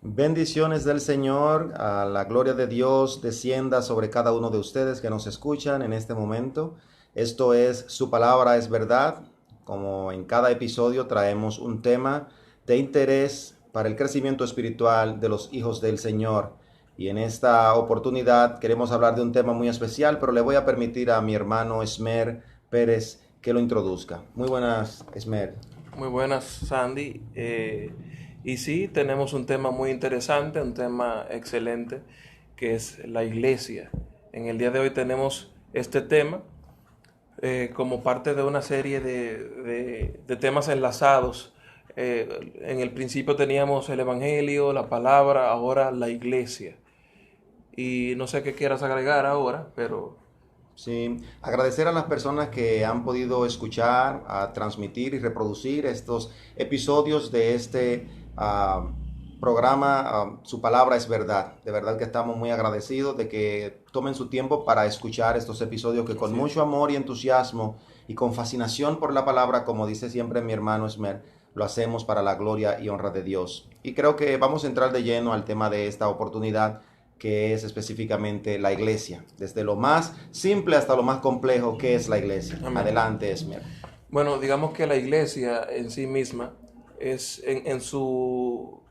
Bendiciones del Señor, a la gloria de Dios descienda sobre cada uno de ustedes que nos escuchan en este momento. Esto es Su Palabra es Verdad. Como en cada episodio traemos un tema de interés para el crecimiento espiritual de los hijos del Señor. Y en esta oportunidad queremos hablar de un tema muy especial, pero le voy a permitir a mi hermano Esmer Pérez que lo introduzca. Muy buenas, Esmer. Muy buenas, Sandy. Y sí, tenemos un tema muy interesante, un tema excelente, que es la iglesia. En el día de hoy tenemos este tema como parte de una serie de temas enlazados. En el principio teníamos el Evangelio, la palabra, ahora la iglesia. Y no sé qué quieras agregar ahora, pero... Sí, agradecer a las personas que han podido escuchar, transmitir y reproducir estos episodios de este programa. Su palabra es verdad. De verdad que estamos muy agradecidos de que tomen su tiempo para escuchar estos episodios que con mucho amor y entusiasmo y con fascinación por la palabra, como dice siempre mi hermano Esmer, lo hacemos para la gloria y honra de Dios. Y creo que vamos a entrar de lleno al tema de esta oportunidad, que es específicamente la iglesia, desde lo más simple hasta lo más complejo, que es la iglesia. Amén. Adelante, Esmer. Bueno, digamos que la iglesia en sí misma es en su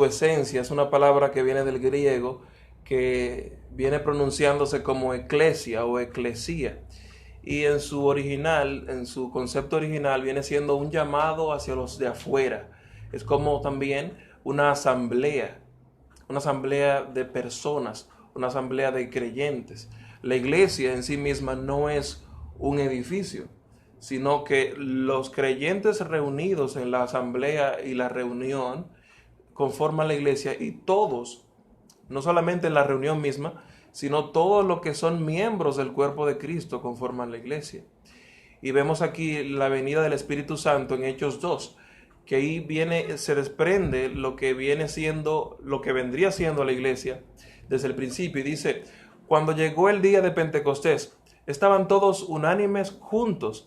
esencia, es una palabra que viene del griego, que viene pronunciándose como eclesia o eclesía. Y en su original, en su concepto original, viene siendo un llamado hacia los de afuera. Es como también una asamblea de personas, una asamblea de creyentes. La iglesia en sí misma no es un edificio, sino que los creyentes reunidos en la asamblea y la reunión conforman la iglesia, y todos, no solamente en la reunión misma, sino todos los que son miembros del cuerpo de Cristo conforman la iglesia. Y vemos aquí la venida del Espíritu Santo en Hechos 2, que ahí se desprende lo que vendría siendo la iglesia desde el principio. Y dice: cuando llegó el día de Pentecostés, estaban todos unánimes juntos,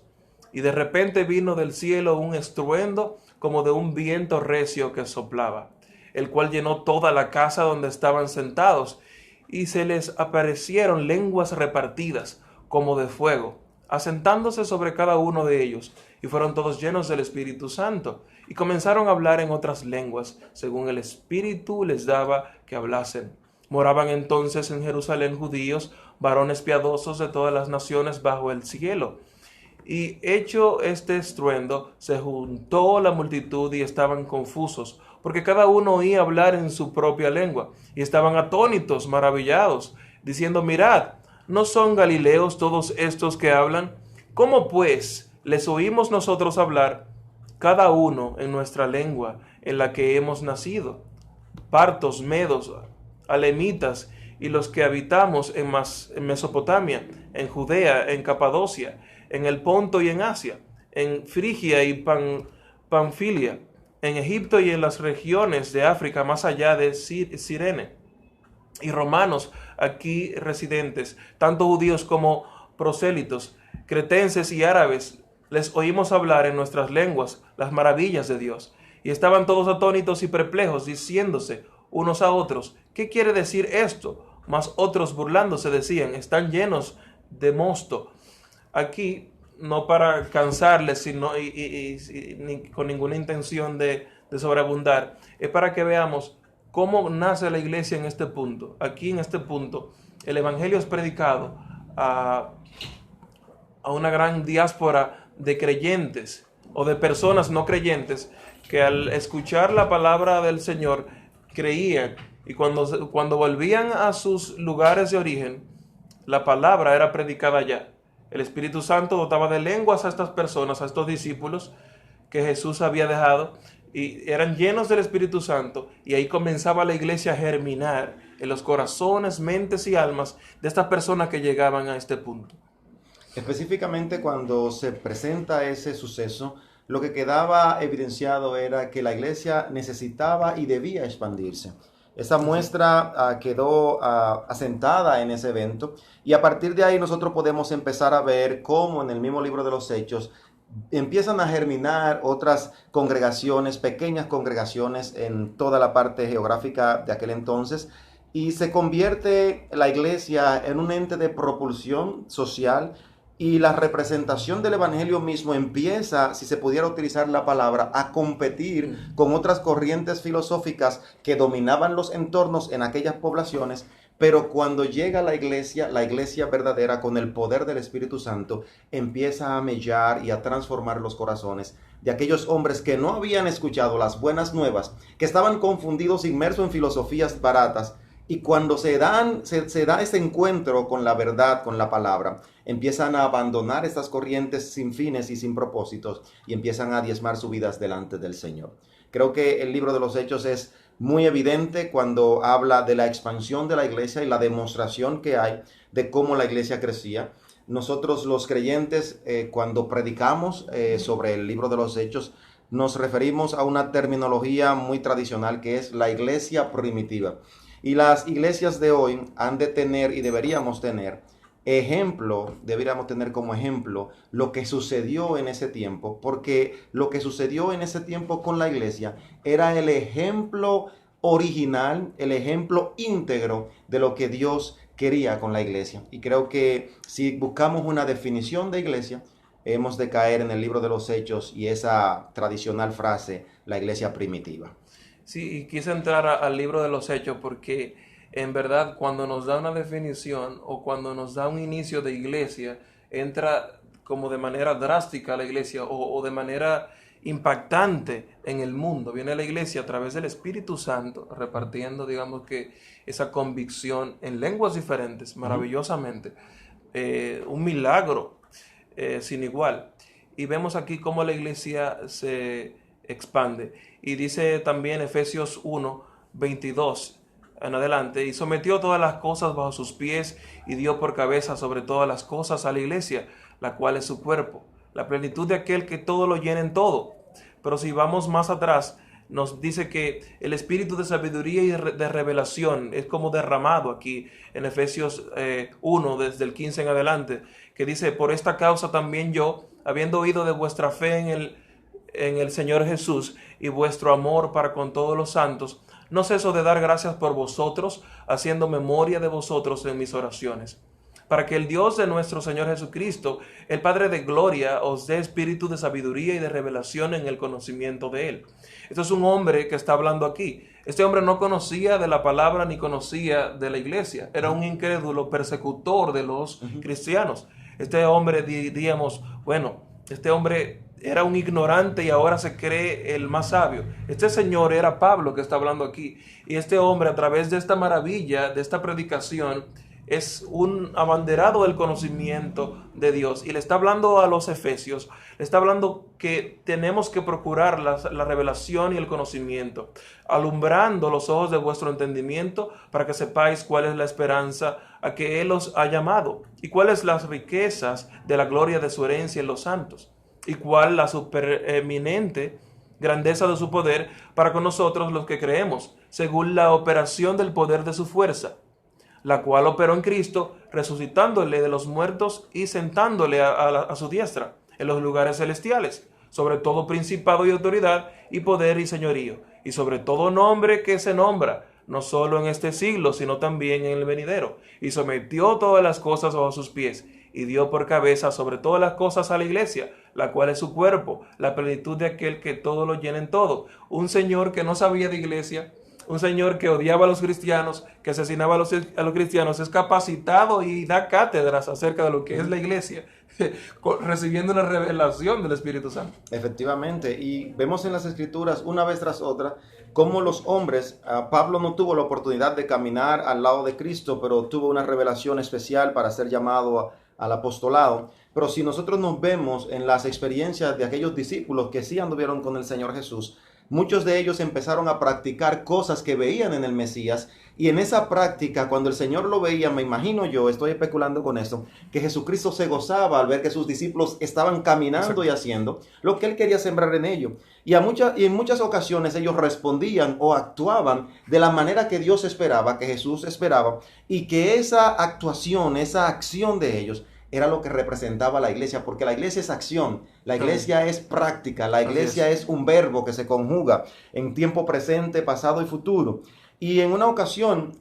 y de repente vino del cielo un estruendo como de un viento recio que soplaba, el cual llenó toda la casa donde estaban sentados, y se les aparecieron lenguas repartidas como de fuego, asentándose sobre cada uno de ellos, y fueron todos llenos del Espíritu Santo, y comenzaron a hablar en otras lenguas, según el Espíritu les daba que hablasen. Moraban entonces en Jerusalén judíos, varones piadosos de todas las naciones bajo el cielo. Y hecho este estruendo, se juntó la multitud y estaban confusos, porque cada uno oía hablar en su propia lengua, y estaban atónitos, maravillados, diciendo: mirad, ¿no son galileos todos estos que hablan? ¿Cómo pues les oímos nosotros hablar, cada uno en nuestra lengua en la que hemos nacido? Partos, medos, alemitas, y los que habitamos en Mesopotamia, en Judea, en Capadocia, en el Ponto y en Asia, en Frigia y Panfilia, en Egipto y en las regiones de África más allá de Cirene, y romanos aquí residentes, tanto judíos como prosélitos, cretenses y árabes, les oímos hablar en nuestras lenguas las maravillas de Dios. Y estaban todos atónitos y perplejos, diciéndose unos a otros: ¿qué quiere decir esto? Mas otros, burlándose, decían: están llenos de mosto. Aquí, no para cansarles, sino ni con ninguna intención de sobreabundar, es para que veamos cómo nace la iglesia en este punto. Aquí, en este punto, el evangelio es predicado a una gran diáspora de creyentes o de personas no creyentes que al escuchar la palabra del Señor creían, y cuando volvían a sus lugares de origen, la palabra era predicada allá. El Espíritu Santo dotaba de lenguas a estas personas, a estos discípulos que Jesús había dejado, y eran llenos del Espíritu Santo, y ahí comenzaba la iglesia a germinar en los corazones, mentes y almas de estas personas que llegaban a este punto. Específicamente cuando se presenta ese suceso, lo que quedaba evidenciado era que la iglesia necesitaba y debía expandirse. Esa muestra quedó asentada en ese evento, y a partir de ahí nosotros podemos empezar a ver cómo en el mismo libro de los Hechos empiezan a germinar otras congregaciones, pequeñas congregaciones en toda la parte geográfica de aquel entonces, y se convierte la iglesia en un ente de propulsión social, y la representación del evangelio mismo empieza, si se pudiera utilizar la palabra, a competir con otras corrientes filosóficas que dominaban los entornos en aquellas poblaciones. Pero cuando llega la iglesia verdadera con el poder del Espíritu Santo, empieza a mellar y a transformar los corazones de aquellos hombres que no habían escuchado las buenas nuevas, que estaban confundidos, inmersos en filosofías baratas. Y cuando se da ese encuentro con la verdad, con la palabra, empiezan a abandonar estas corrientes sin fines y sin propósitos, y empiezan a diezmar sus vidas delante del Señor. Creo que el libro de los Hechos es muy evidente cuando habla de la expansión de la iglesia y la demostración que hay de cómo la iglesia crecía. Nosotros los creyentes, cuando predicamos sobre el libro de los Hechos, nos referimos a una terminología muy tradicional que es la iglesia primitiva. Y las iglesias de hoy han de tener y deberíamos tener como ejemplo lo que sucedió en ese tiempo, porque lo que sucedió en ese tiempo con la iglesia era el ejemplo original, el ejemplo íntegro de lo que Dios quería con la iglesia. Y creo que si buscamos una definición de iglesia, hemos de caer en el libro de los Hechos y esa tradicional frase, la iglesia primitiva. Sí, y quise entrar al libro de los Hechos porque en verdad cuando nos da una definición o cuando nos da un inicio de iglesia, entra como de manera drástica la iglesia o de manera impactante en el mundo. Viene la iglesia a través del Espíritu Santo repartiendo, digamos que esa convicción en lenguas diferentes, maravillosamente. Un milagro sin igual. Y vemos aquí cómo la iglesia se expande. Y dice también Efesios 1, 22 en adelante, y sometió todas las cosas bajo sus pies y dio por cabeza sobre todas las cosas a la iglesia, la cual es su cuerpo, la plenitud de aquel que todo lo llena en todo. Pero si vamos más atrás, nos dice que el espíritu de sabiduría y de revelación es como derramado aquí en Efesios 1, desde el 15 en adelante, que dice: por esta causa también yo, habiendo oído de vuestra fe en el Señor Jesús y vuestro amor para con todos los santos, no ceso de dar gracias por vosotros, haciendo memoria de vosotros en mis oraciones, para que el Dios de nuestro Señor Jesucristo, el Padre de gloria, os dé espíritu de sabiduría y de revelación en el conocimiento de Él. Esto es un hombre que está hablando aquí. Este hombre no conocía de la palabra ni conocía de la iglesia. Era un incrédulo persecutor de los cristianos. Este hombre, diríamos, bueno, este hombre era un ignorante y ahora se cree el más sabio. Este señor era Pablo que está hablando aquí. Y este hombre, a través de esta maravilla, de esta predicación, es un abanderado del conocimiento de Dios. Y le está hablando a los efesios, le está hablando que tenemos que procurar la revelación y el conocimiento, alumbrando los ojos de vuestro entendimiento para que sepáis cuál es la esperanza a que Él os ha llamado y cuáles las riquezas de la gloria de su herencia en los santos, y cuál la supereminente grandeza de su poder para con nosotros los que creemos, según la operación del poder de su fuerza, la cual operó en Cristo, resucitándole de los muertos y sentándole a su diestra en los lugares celestiales, sobre todo principado y autoridad y poder y señorío, y sobre todo nombre que se nombra, no solo en este siglo, sino también en el venidero, y sometió todas las cosas bajo sus pies, y dio por cabeza sobre todas las cosas a la iglesia, la cual es su cuerpo, la plenitud de aquel que todo lo llena en todo. Un señor que no sabía de iglesia, un señor que odiaba a los cristianos, que asesinaba a los cristianos, es capacitado y da cátedras acerca de lo que es la iglesia, recibiendo una revelación del Espíritu Santo. Efectivamente, y vemos en las Escrituras una vez tras otra cómo los hombres, Pablo no tuvo la oportunidad de caminar al lado de Cristo, pero tuvo una revelación especial para ser llamado al apostolado. Pero si nosotros nos vemos en las experiencias de aquellos discípulos que sí anduvieron con el Señor Jesús, muchos de ellos empezaron a practicar cosas que veían en el Mesías, y en esa práctica, cuando el Señor lo veía, me imagino yo, estoy especulando con esto, que Jesucristo se gozaba al ver que sus discípulos estaban caminando y haciendo lo que Él quería sembrar en ellos. Y en muchas ocasiones ellos respondían o actuaban de la manera que Dios esperaba, que Jesús esperaba, y que esa actuación, esa acción de ellos era lo que representaba la iglesia, porque la iglesia es acción, la iglesia es práctica, la iglesia es un verbo que se conjuga en tiempo presente, pasado y futuro. Y en una ocasión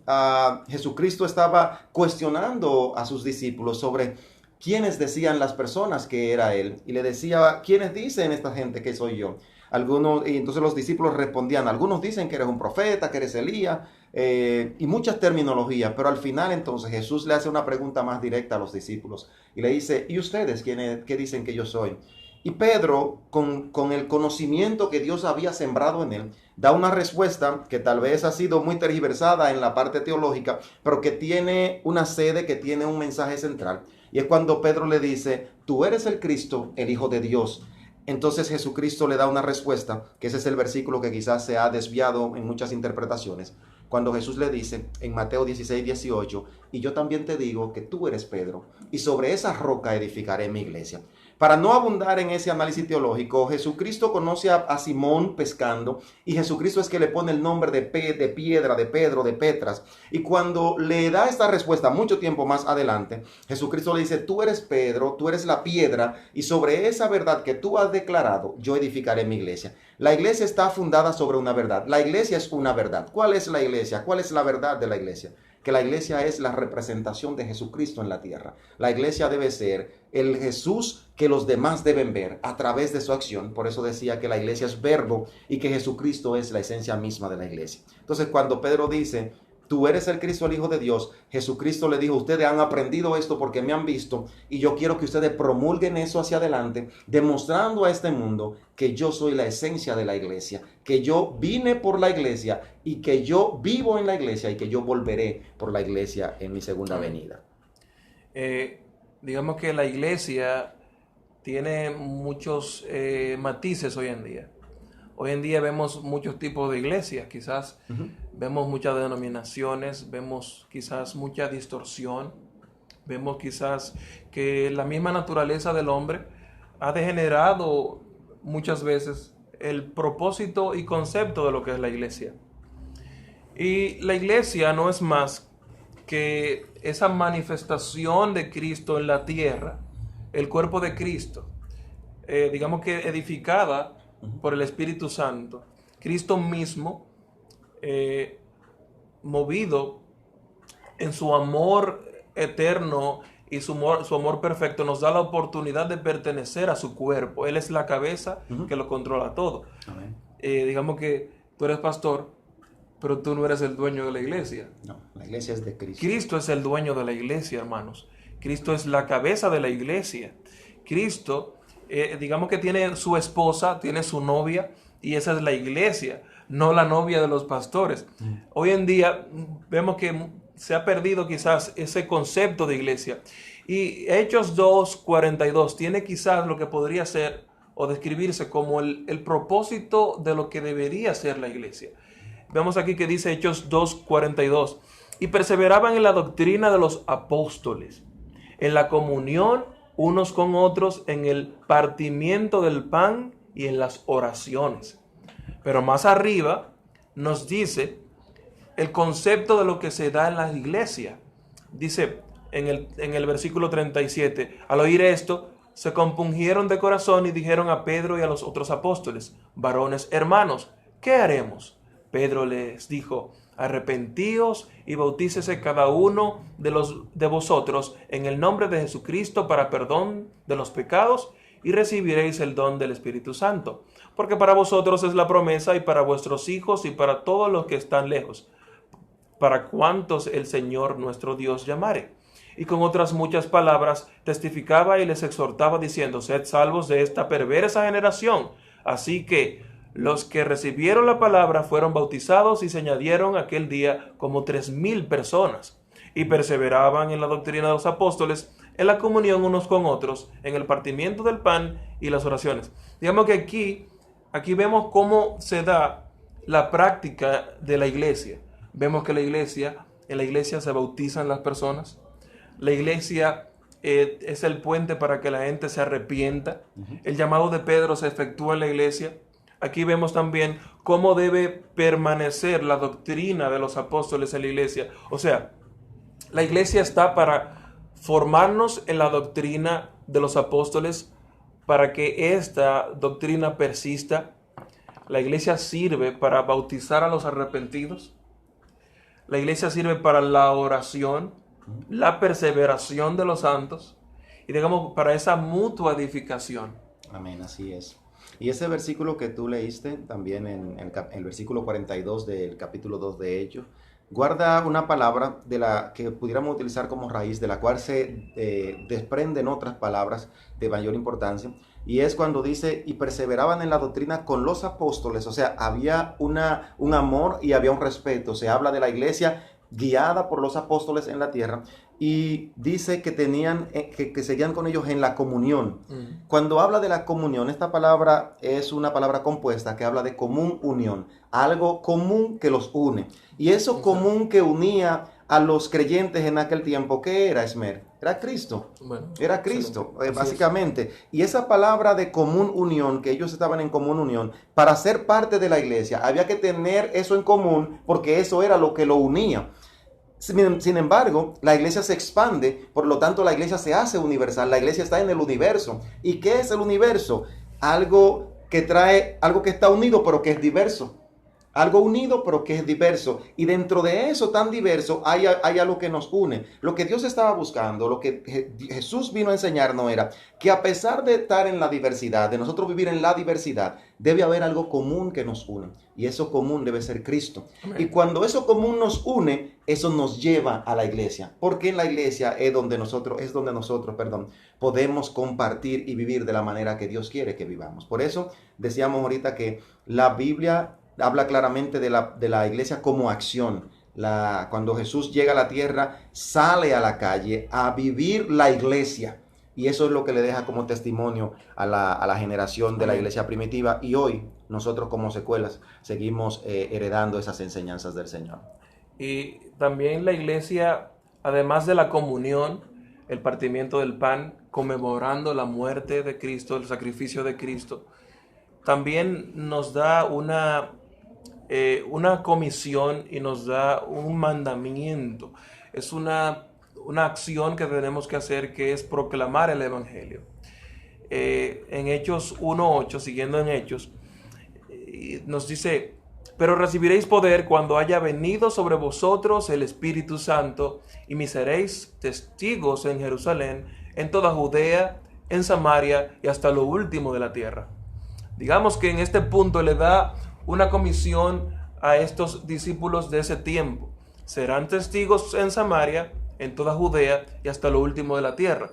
Jesucristo estaba cuestionando a sus discípulos sobre quiénes decían las personas que era Él. Y le decía, ¿quiénes dicen esta gente que soy yo? Algunos, y entonces los discípulos respondían, algunos dicen que eres un profeta, que eres Elías, y muchas terminologías, pero al final entonces Jesús le hace una pregunta más directa a los discípulos y le dice, ¿y ustedes qué dicen que yo soy? Y Pedro, con el conocimiento que Dios había sembrado en él, da una respuesta que tal vez ha sido muy tergiversada en la parte teológica, pero que tiene una sede, que tiene un mensaje central. Y es cuando Pedro le dice, tú eres el Cristo, el Hijo de Dios. Entonces Jesucristo le da una respuesta, que ese es el versículo que quizás se ha desviado en muchas interpretaciones, cuando Jesús le dice en Mateo 16, 18, y yo también te digo que tú eres Pedro, y sobre esa roca edificaré mi iglesia. Para no abundar en ese análisis teológico, Jesucristo conoce a Simón pescando, y Jesucristo es que le pone el nombre de piedra, de Pedro, de Petras. Y cuando le da esta respuesta mucho tiempo más adelante, Jesucristo le dice, tú eres Pedro, tú eres la piedra, y sobre esa verdad que tú has declarado, yo edificaré mi iglesia. La iglesia está fundada sobre una verdad. La iglesia es una verdad. ¿Cuál es la iglesia? ¿Cuál es la verdad de la iglesia? Que la iglesia es la representación de Jesucristo en la tierra. La iglesia debe ser el Jesús que los demás deben ver a través de su acción. Por eso decía que la iglesia es verbo y que Jesucristo es la esencia misma de la iglesia. Entonces, cuando Pedro dice, tú eres el Cristo, el Hijo de Dios, Jesucristo le dijo, ustedes han aprendido esto porque me han visto y yo quiero que ustedes promulguen eso hacia adelante, demostrando a este mundo que yo soy la esencia de la iglesia, que yo vine por la iglesia y que yo vivo en la iglesia y que yo volveré por la iglesia en mi segunda venida. Digamos que la iglesia tiene muchos matices hoy en día. Hoy en día vemos muchos tipos de iglesias, quizás vemos muchas denominaciones, vemos quizás mucha distorsión, vemos quizás que la misma naturaleza del hombre ha degenerado muchas veces el propósito y concepto de lo que es la iglesia. Y la iglesia no es más que esa manifestación de Cristo en la tierra, el cuerpo de Cristo, digamos que edificada por el Espíritu Santo. Cristo mismo, movido en su amor eterno y su amor perfecto, nos da la oportunidad de pertenecer a su cuerpo. Él es la cabeza que lo controla todo. Digamos que tú eres pastor, pero tú no eres el dueño de la iglesia. No, la iglesia es de Cristo. Cristo es el dueño de la iglesia, hermanos. Cristo es la cabeza de la iglesia. Cristo, digamos que tiene su esposa, tiene su novia, y esa es la iglesia, no la novia de los pastores. Hoy en día vemos que se ha perdido quizás ese concepto de iglesia. Y Hechos 2:42 tiene quizás lo que podría ser o describirse como el propósito de lo que debería ser la iglesia. Vemos aquí que dice Hechos 2:42, y perseveraban en la doctrina de los apóstoles, en la comunión unos con otros, en el partimiento del pan y en las oraciones. Pero más arriba nos dice el concepto de lo que se da en la iglesia. Dice en el versículo 37, al oír esto, se compungieron de corazón y dijeron a Pedro y a los otros apóstoles, varones hermanos, ¿qué haremos? Pedro les dijo, arrepentíos y bautícese cada uno de vosotros en el nombre de Jesucristo para perdón de los pecados y recibiréis el don del Espíritu Santo. Porque para vosotros es la promesa y para vuestros hijos y para todos los que están lejos, para cuantos el Señor nuestro Dios llamare. Y con otras muchas palabras testificaba y les exhortaba diciendo, sed salvos de esta perversa generación. Así que los que recibieron la palabra fueron bautizados y se añadieron aquel día como 3,000 personas. Y perseveraban en la doctrina de los apóstoles, en la comunión unos con otros, en el partimiento del pan y las oraciones. Digamos que aquí vemos cómo se da la práctica de la iglesia. Vemos que en la iglesia se bautizan las personas. La iglesia es el puente para que la gente se arrepienta. El llamado de Pedro se efectúa en la iglesia. Aquí vemos también cómo debe permanecer la doctrina de los apóstoles en la iglesia. O sea, la iglesia está para formarnos en la doctrina de los apóstoles para que esta doctrina persista. La iglesia sirve para bautizar a los arrepentidos. La iglesia sirve para la oración, la perseveración de los santos y digamos para esa mutua edificación. Amén, así es. Y ese versículo que tú leíste también en el versículo 42 del capítulo 2 de Hechos, guarda una palabra de la que pudiéramos utilizar como raíz, de la cual se desprenden otras palabras de mayor importancia, y es cuando dice, y perseveraban en la doctrina con los apóstoles, o sea, había un amor y había un respeto. Se habla de la iglesia guiada por los apóstoles en la tierra, y dice que tenían, que seguían con ellos en la comunión. Cuando habla de la comunión, esta palabra es una palabra compuesta que habla de común unión, algo común que los une. Y eso común que unía a los creyentes en aquel tiempo, ¿qué era, Esmer? Era Cristo. Bueno, era Cristo, básicamente. Y esa palabra de común unión, que ellos estaban en común unión, para ser parte de la iglesia, había que tener eso en común, porque eso era lo que lo unía. Sin embargo, la iglesia se expande, por lo tanto la iglesia se hace universal, la iglesia está en el universo. ¿Y qué es el universo? Algo que trae, algo que está unido pero que es diverso. Algo unido pero que es diverso. Y dentro de eso tan diverso hay algo que nos une. Lo que Dios estaba buscando, lo que Jesús vino a enseñarnos era que a pesar de estar en la diversidad, de nosotros vivir en la diversidad, debe haber algo común que nos une. Y eso común debe ser Cristo. Amén. Y cuando eso común nos une, eso nos lleva a la iglesia. Porque en la iglesia es donde nosotros, podemos compartir y vivir de la manera que Dios quiere que vivamos. Por eso decíamos ahorita que la Biblia habla claramente de la iglesia como acción. Cuando Jesús llega a la tierra, sale a la calle a vivir la iglesia. Y eso es lo que le deja como testimonio a la generación de la iglesia primitiva. Y hoy nosotros como secuelas seguimos heredando esas enseñanzas del Señor. Y también la iglesia, además de la comunión, el partimiento del pan, conmemorando la muerte de Cristo, el sacrificio de Cristo, también nos da una comisión y nos da un mandamiento. Es una acción que tenemos que hacer, que es proclamar el Evangelio. En Hechos 1:8, siguiendo en Hechos, nos dice: pero recibiréis poder cuando haya venido sobre vosotros el Espíritu Santo, y me seréis testigos en Jerusalén, en toda Judea, en Samaria y hasta lo último de la tierra. Digamos que en este punto le da una comisión a estos discípulos de ese tiempo. Serán testigos en Samaria, en toda Judea y hasta lo último de la tierra.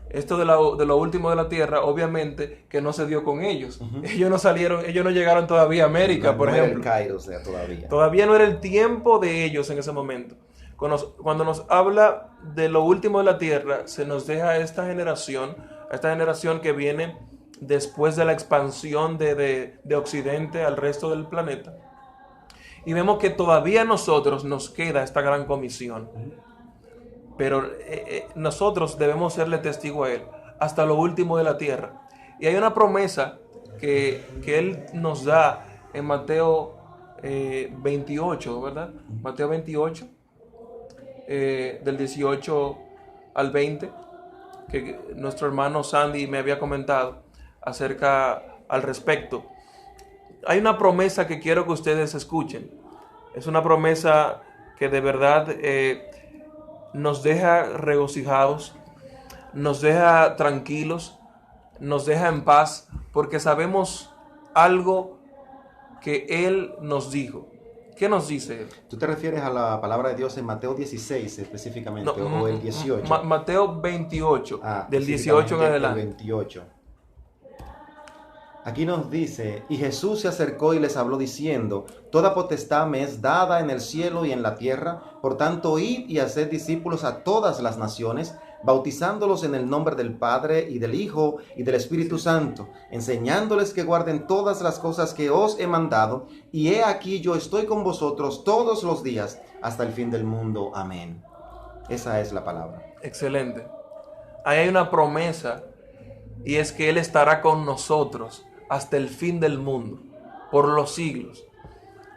Esto de lo último de la tierra, obviamente, que no se dio con ellos. Uh-huh. Ellos no llegaron todavía a América, por ejemplo. Era el Cairo, o sea, todavía. Todavía no era el tiempo de ellos en ese momento. Cuando nos habla de lo último de la tierra, se nos deja a esta generación que viene después de la expansión de Occidente al resto del planeta. Y vemos que todavía a nosotros nos queda esta gran comisión. Pero nosotros debemos serle testigo a Él hasta lo último de la tierra. Y hay una promesa que Él nos da en Mateo 28, ¿verdad? Mateo 28, del 18 al 20, que nuestro hermano Sandy me había comentado acerca al respecto. Hay una promesa que quiero que ustedes escuchen. Es una promesa que de verdad nos deja regocijados, nos deja tranquilos, nos deja en paz, porque sabemos algo que Él nos dijo. ¿Qué nos dice Él? ¿Tú te refieres a la palabra de Dios en Mateo 16 específicamente, o el 18? Mateo 28, del 18 en adelante. El 28. Aquí nos dice: y Jesús se acercó y les habló diciendo: toda potestad me es dada en el cielo y en la tierra, por tanto id y haced discípulos a todas las naciones, bautizándolos en el nombre del Padre y del Hijo y del Espíritu Santo, enseñándoles que guarden todas las cosas que os he mandado, y he aquí yo estoy con vosotros todos los días hasta el fin del mundo. Amén. Esa es la palabra. Excelente. Ahí hay una promesa, y es que Él estará con nosotros hasta el fin del mundo, por los siglos.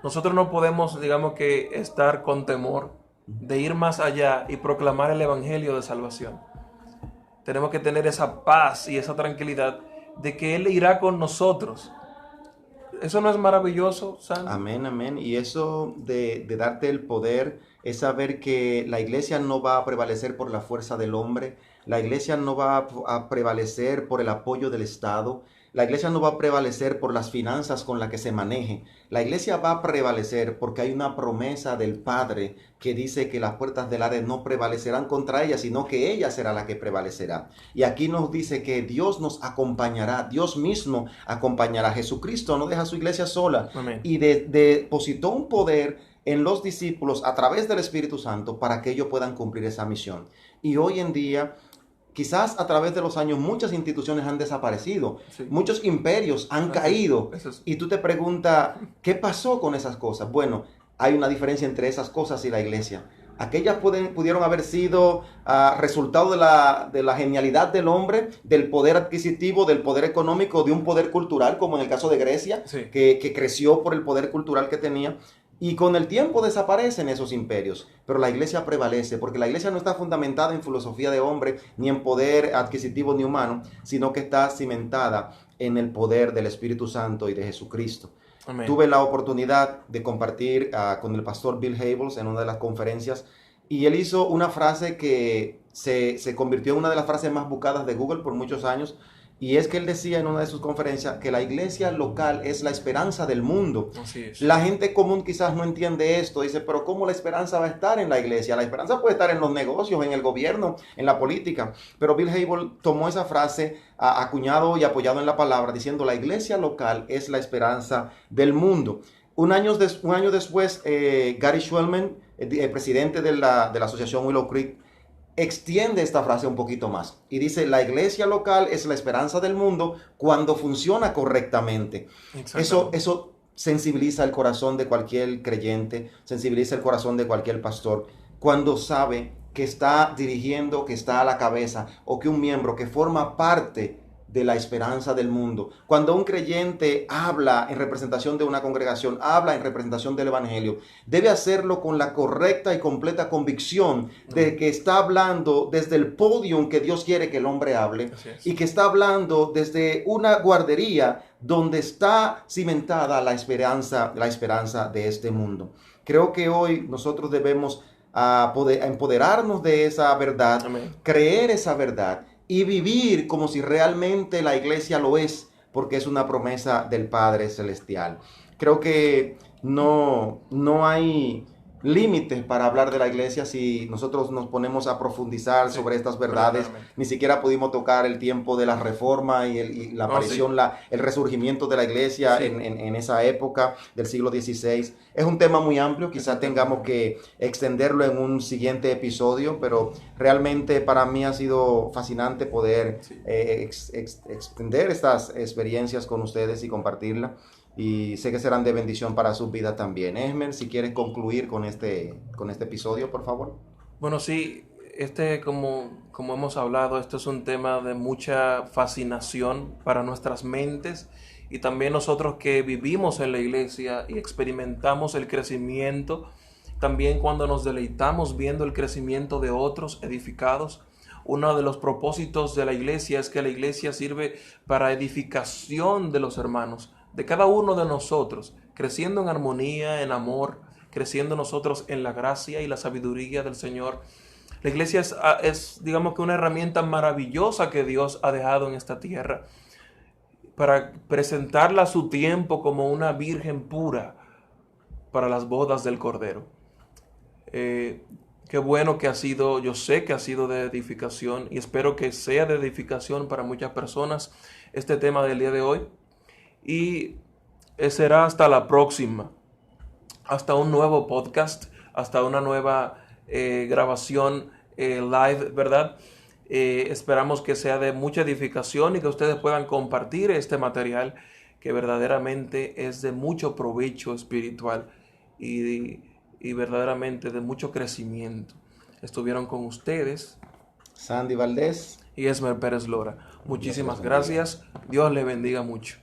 Nosotros no podemos, digamos que, estar con temor, de ir más allá y proclamar el evangelio de salvación. Tenemos que tener esa paz y esa tranquilidad de que Él irá con nosotros. ¿Eso no es maravilloso, Sandy? Amén, amén. Y eso de darte el poder es saber que la iglesia no va a prevalecer por la fuerza del hombre, la iglesia no va a prevalecer por el apoyo del Estado, la iglesia no va a prevalecer por las finanzas con las que se maneje, la iglesia va a prevalecer porque hay una promesa del Padre que dice que las puertas del Hades no prevalecerán contra ella, sino que ella será la que prevalecerá. Y aquí nos dice que Dios nos acompañará, Dios mismo acompañará. Jesucristo no deja a su iglesia sola. Amén. Y depositó un poder en los discípulos a través del Espíritu Santo para que ellos puedan cumplir esa misión. Y hoy en día, quizás a través de los años, muchas instituciones han desaparecido, Sí. muchos imperios han caído. Eso es. Y tú te preguntas, ¿qué pasó con esas cosas? Bueno, hay una diferencia entre esas cosas y la iglesia. Aquellas pudieron haber sido resultado de la genialidad del hombre, del poder adquisitivo, del poder económico, de un poder cultural, como en el caso de Grecia, Sí. que creció por el poder cultural que tenía. Y con el tiempo desaparecen esos imperios, pero la iglesia prevalece, porque la iglesia no está fundamentada en filosofía de hombre, ni en poder adquisitivo ni humano, sino que está cimentada en el poder del Espíritu Santo y de Jesucristo. Amén. Tuve la oportunidad de compartir con el pastor Bill Hybels en una de las conferencias, y él hizo una frase que se convirtió en una de las frases más buscadas de Google por muchos años, y es que él decía en una de sus conferencias que la iglesia local es la esperanza del mundo. Así es. La gente común quizás no entiende esto, dice, pero ¿cómo la esperanza va a estar en la iglesia? La esperanza puede estar en los negocios, en el gobierno, en la política. Pero Bill Hybels tomó esa frase acuñado y apoyado en la palabra, diciendo la iglesia local es la esperanza del mundo. Un año después, Gary Schwelman, el presidente de la asociación Willow Creek, extiende esta frase un poquito más y dice, la iglesia local es la esperanza del mundo cuando funciona correctamente. Eso sensibiliza el corazón de cualquier creyente, sensibiliza el corazón de cualquier pastor, cuando sabe que está dirigiendo, que está a la cabeza, o que un miembro que forma parte de la esperanza del mundo. Cuando un creyente habla en representación de una congregación, habla en representación del evangelio, debe hacerlo con la correcta y completa convicción de que está hablando desde el podio que Dios quiere que el hombre hable, y que está hablando desde una guardería donde está cimentada la esperanza de este mundo. Creo que hoy nosotros debemos poder empoderarnos de esa verdad, Amén. Creer esa verdad y vivir como si realmente la iglesia lo es, porque es una promesa del Padre Celestial. Creo que no hay límites para hablar de la iglesia si nosotros nos ponemos a profundizar sobre estas verdades. Ni siquiera pudimos tocar el tiempo de la reforma y la aparición, el resurgimiento de la iglesia en esa época del siglo XVI. Es un tema muy amplio, quizá tengamos que extenderlo en un siguiente episodio, pero realmente para mí ha sido fascinante poder extender estas experiencias con ustedes y compartirla. Y sé que serán de bendición para su vida también. Esmer, si quieres concluir con este episodio, por favor. Bueno, sí, como hemos hablado, esto es un tema de mucha fascinación para nuestras mentes, y también nosotros que vivimos en la iglesia y experimentamos el crecimiento, también cuando nos deleitamos viendo el crecimiento de otros edificados. Uno de los propósitos de la iglesia es que la iglesia sirve para edificación de los hermanos, de cada uno de nosotros, creciendo en armonía, en amor, creciendo nosotros en la gracia y la sabiduría del Señor. La iglesia es, digamos que una herramienta maravillosa que Dios ha dejado en esta tierra para presentarla a su tiempo como una virgen pura para las bodas del Cordero. Qué bueno que ha sido, yo sé que ha sido de edificación, y espero que sea de edificación para muchas personas este tema del día de hoy. Y será hasta la próxima, hasta un nuevo podcast, hasta una nueva grabación live, ¿verdad? Esperamos que sea de mucha edificación y que ustedes puedan compartir este material que verdaderamente es de mucho provecho espiritual y verdaderamente de mucho crecimiento. Estuvieron con ustedes Sandy Valdés y Esmer Pérez Lora. Muchísimas gracias. Dios les bendiga mucho.